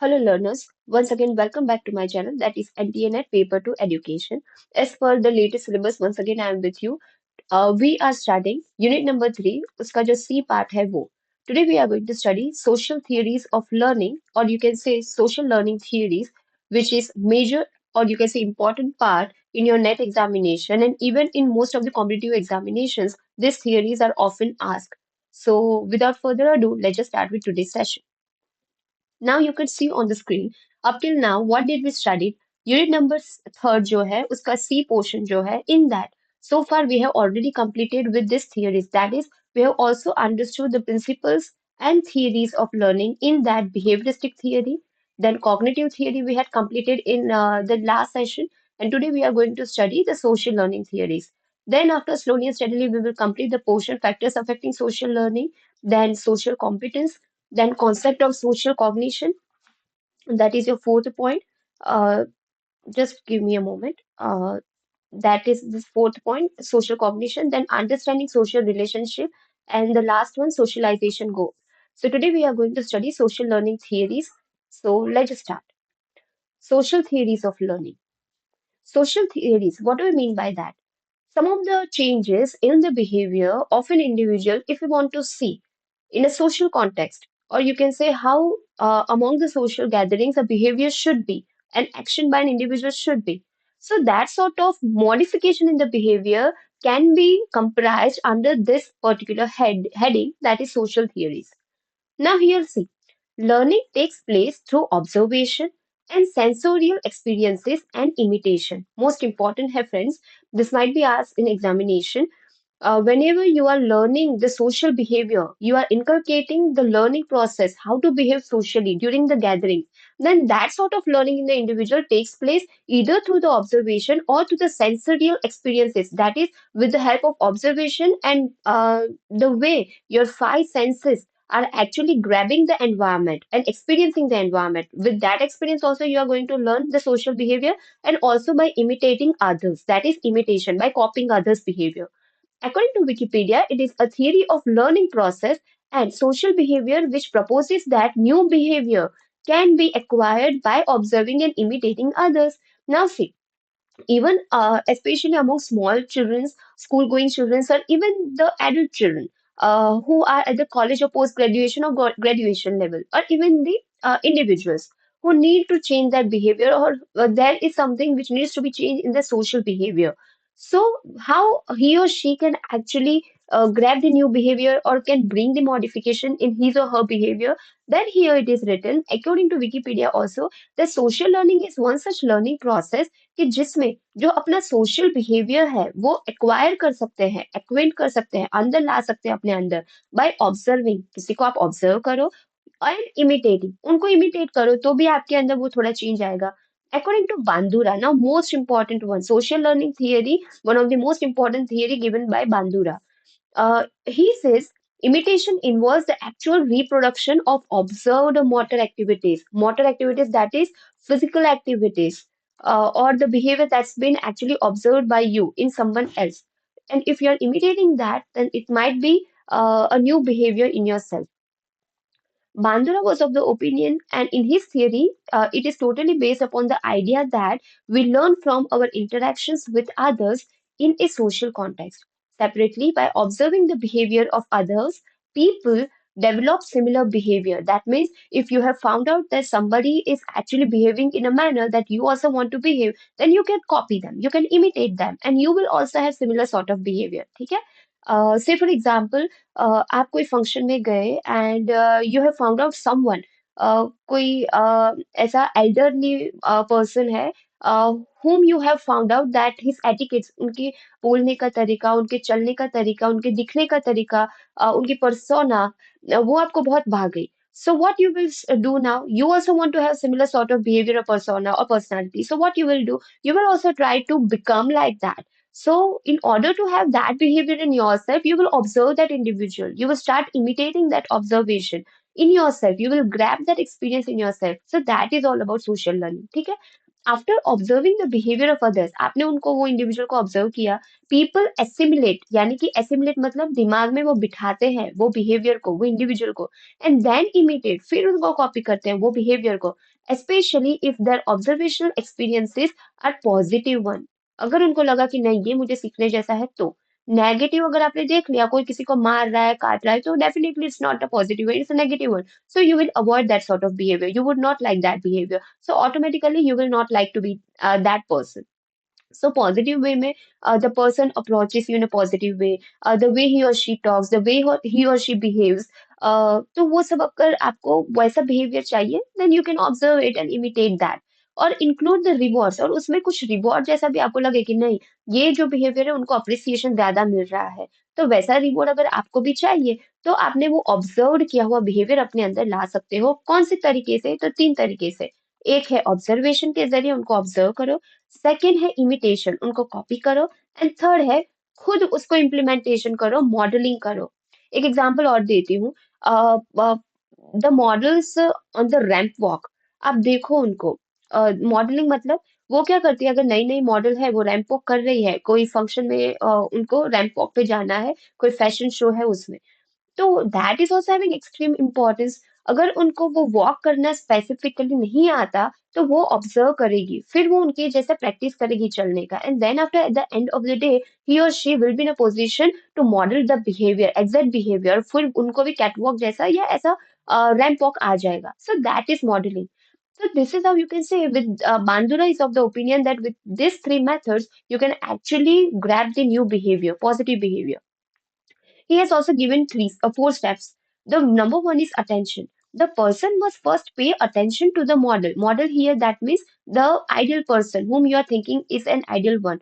Hello learners, once again welcome back to my channel that is NTNet Paper to Education. As per the latest syllabus, once again I am with you. We are starting unit number 3, उसका जो C part है वो. Today we are going to study social theories of learning, or you can say social learning theories, which is major or you can say important part in your NET examination, and even in most of the competitive examinations, these theories are often asked. So without further ado, let's just start with today's session. Now you can see on the screen up till now what did we study. Unit number third जो है उसका C portion जो है, in that so far we have already completed with this theories, that is we have also understood the principles and theories of learning in that behavioristic theory, then cognitive theory we had completed in the last session, and today we are going to study the social learning theories. Then after slowly and steadily we will complete the portion factors affecting social learning, then social competence, then concept of social cognition, that is your fourth point. Uh, just give me a moment. That is this fourth point, social cognition, then understanding social relationship, and the last one, socialization goal. So today we are going to study social learning theories. So let's start. Social theories of learning. Social theories, what do we mean by that? Some of the changes in the behavior of an individual, if we want to see in a social context, or you can say how among the social gatherings a behavior should be, an action by an individual should be. So that sort of modification in the behavior can be comprised under this particular heading, that is social theories. Now here see, learning takes place through observation and sensorial experiences and imitation. Most important hai friends, this might be asked in examination. Whenever you are learning the social behavior, you are inculcating the learning process, how to behave socially during the gathering, then that sort of learning in the individual takes place either through the observation or through the sensorial experiences. That is, with the help of observation and the way your five senses are actually grabbing the environment and experiencing the environment. With that experience, also, you are going to learn the social behavior, and also by imitating others. That is imitation, by copying others' behavior. According to Wikipedia, it is a theory of learning process and social behavior which proposes that new behavior can be acquired by observing and imitating others. Now, see, even especially among small children, school going children, or even the adult children who are at the college or post graduation or graduation level, or even the individuals who need to change their behavior, or there is something which needs to be changed in the social behavior. So how he or she can actually grab the new behavior or can bring the modification in his or her behavior, then here it is written according to Wikipedia also that social learning is one such learning process कि जिसमें जो अपना social behaviour है वो acquire कर सकते हैं, acquaint कर सकते हैं, अंदर ला सकते हैं अपने अंदर बाय ऑब्जर्विंग. किसी को आप ऑब्जर्व करो एंड इमिटेटिंग, उनको इमिटेट करो तो भी आपके अंदर वो थोड़ा चेंज आएगा. According to Bandura, now most important one, social learning theory, one of the most important theory given by Bandura. He says imitation involves the actual reproduction of observed motor activities, that is physical activities, or the behavior that's been actually observed by you in someone else. And if you're imitating that, then it might be a new behavior in yourself. Bandura was of the opinion, and in his theory, it is totally based upon the idea that we learn from our interactions with others in a social context. Separately, by observing the behavior of others, people develop similar behavior. That means if you have found out that somebody is actually behaving in a manner that you also want to behave, then you can copy them, you can imitate them, and you will also have similar sort of behavior. ठीक है? Say for example, आप कोई function में गए and you have found out someone, कोई ऐसा elderly person है whom you have found out that his etiquettes, उनके बोलने का तरीका, उनके चलने का तरीका, उनके दिखने का तरीका, उनकी persona, वो आपको बहुत भा गई. So what you will do now? You also want to have similar sort of behavior or persona or personality. So what you will do? You will also try to become like that. So, in order to have that behavior in yourself, you will observe that individual. You will start imitating that observation in yourself. You will grab that experience in yourself. So, that is all about social learning. ठीक है? After observing the behaviour of others, आपने उनको वो individual को observe किया, people assimilate, यानी कि assimilate मतलब दिमाग में वो बिठाते हैं वो बिहेवियर को, वो इंडिविजुअल को, एंड देन इमिटेट, फिर उनको कॉपी करते हैं वो बिहेवियर को, specially if their observational experiences are positive one. अगर उनको लगा कि नहीं ये मुझे सीखने जैसा है तो। नेगेटिव अगर आपने देख लिया कोई किसी को मार रहा है काट रहा है तो definitely it's not a positive way, it's a negative one, so you will avoid that sort of behavior, you would not like that behavior, so automatically you will not like to be that person. So positive way में the person approaches you in a positive way, the way he or she talks, the way he or she behaves, तो वो सब अगर आपको वैसा behavior चाहिए then you can observe it and imitate that, और include the rewards, और उसमें कुछ reward जैसा भी आपको लगे कि नहीं ये जो behavior है उनको appreciation ज्यादा मिल रहा है, तो वैसा reward अगर आपको भी चाहिए तो आपने वो ऑब्जर्व किया हुआ बिहेवियर अपने अंदर ला सकते हो। कौन से तरीके से? तो तीन तरीके से। एक है ऑब्जर्वेशन के जरिए उनको ऑब्जर्व करो, सेकंड है इमिटेशन, उनको कॉपी करो, एंड थर्ड है खुद उसको इम्प्लीमेंटेशन करो, मॉडलिंग करो। एक एग्जांपल और देती हूँ, the models on the ramp walk, आप देखो उनको। मॉडलिंग मतलब वो क्या करती है, अगर नई नई मॉडल है वो रैंप वॉक कर रही है, कोई फंक्शन में उनको रैंप वॉक पे जाना है, कोई फैशन शो है उसमें, तो that is also having extreme importance. अगर उनको वो वॉक करना स्पेसिफिकली नहीं आता तो वो ऑब्जर्व करेगी, फिर वो उनके जैसा प्रैक्टिस करेगी चलने का, and then after at the end of the day he और she will be in a position to model the behaviour, exact behaviour, फिर उनको भी कैटवॉक जैसा या ऐसा रैंप वॉक आ जाएगा, सो that is modelling. So this is how you can say with Bandura is of the opinion that with these three methods you can actually grab the new behavior, positive behavior. He has also given four steps. The number one is attention. The person must first pay attention to the model. Model here that means the ideal person whom you are thinking is an ideal one,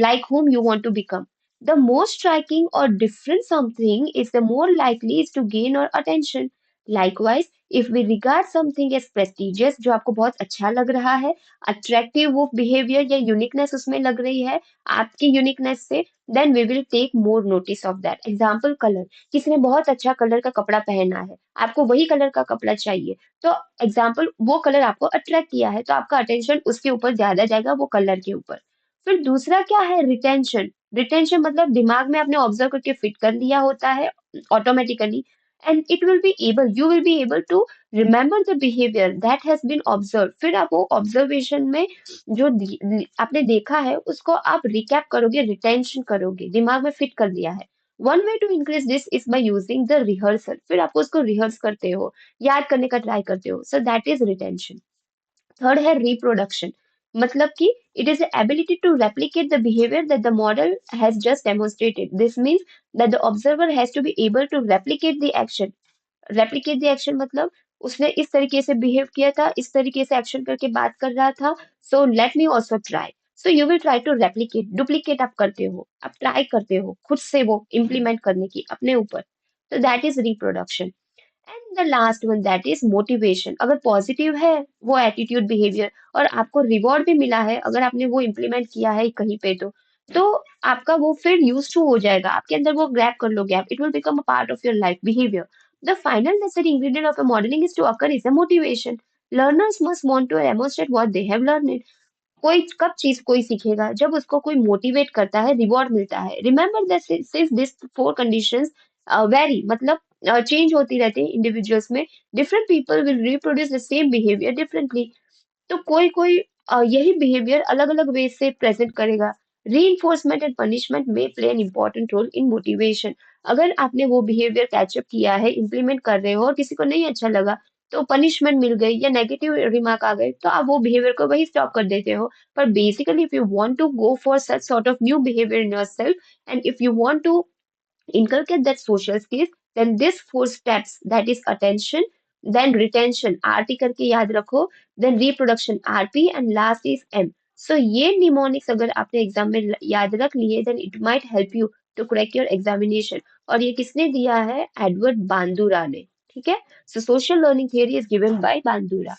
like whom you want to become. The more striking or different something is, the more likely is to gain our attention. Likewise, if we regard something as prestigious, जो आपको बहुत अच्छा लग रहा है, attractive वो behavior या uniqueness उसमें लग रही है, आपकी uniqueness से, then we will take more notice of that. Example color, किसी ने बहुत अच्छा कलर का कपड़ा पहना है, आपको वही कलर का कपड़ा चाहिए, तो एग्जाम्पल वो कलर आपको अट्रैक्ट किया है तो आपका अटेंशन उसके ऊपर ज्यादा जाएगा, वो कलर के ऊपर। फिर दूसरा क्या है? रिटेंशन। रिटेंशन मतलब दिमाग में आपने ऑब्जर्व करके फिट कर लिया होता है automatically, and it will be able, you will be able to remember the behaviour that has been observe, फिर आप वो ऑब्जर्वेशन में जो आपने देखा है उसको आप रिकैप करोगे, रिटेंशन करोगे, दिमाग में फिट कर दिया है। One way to increase this is by using the rehearsal, फिर आप उसको रिहर्स करते हो, याद करने का ट्राई करते हो, so that is retention. Third है रिप्रोडक्शन, मतलब कि it is the ability to replicate the behaviour that the model has just demonstrated, this means that the observer has to be able to replicate the action. Replicate the action मतलब उसने इस तरीके से behave किया था, इस तरीके से एक्शन करके बात कर रहा था, so let me also try. So you will try to replicate, duplicate आप करते हो, आप ट्राई करते हो खुद से वो इम्प्लीमेंट करने की अपने ऊपर, तो that is reproduction. And the last one that is motivation, अगर पॉजिटिव है वो एटीट्यूड बिहेवियर और आपको रिवॉर्ड भी मिला है अगर आपने वो इम्प्लीमेंट किया है कहीं पे, तो आपका वो फिर यूज टू हो जाएगा, आपके अंदर वो ग्रैब कर लोगे आप, it will become a part of your life behaviour. The final necessary ingredient of a modelling is to occur is a motivation. Learners must want to demonstrate what they have learned. कोई कब चीज कोई सीखेगा? जब उसको कोई motivate करता है, रिवॉर्ड मिलता है। Remember that since this four conditions very, मतलब चेंज होती रहती है इंडिविजुअल्स में, different people will reproduce the same behaviour differently, तो कोई कोई यही बिहेवियर अलग अलग वे से प्रेजेंट करेगा। रीइंफोर्समेंट एंड पनिशमेंट में play an important role in motivation. अगर आपने वो बिहेवियर कैचअप किया है, इम्प्लीमेंट कर रहे हो और किसी को नहीं अच्छा लगा, तो पनिशमेंट मिल गई या नेगेटिव रिमार्क आ गए, तो आप वो बिहेवियर को वही स्टॉप कर देते हो। पर basically if you want to go for such sort of new behaviour in yourself, and if you want to inculcate that social skills, then this four steps, that is attention, then retention RT करके याद रखो, then reproduction RP, and last is M. So ये mnemonics अगर आपने exam में याद रख लिए, then it might help you to crack your examination. और ये किसने दिया है? एडवर्ड बांदुरा ने, ठीक है। So social learning theory is given by Bandura.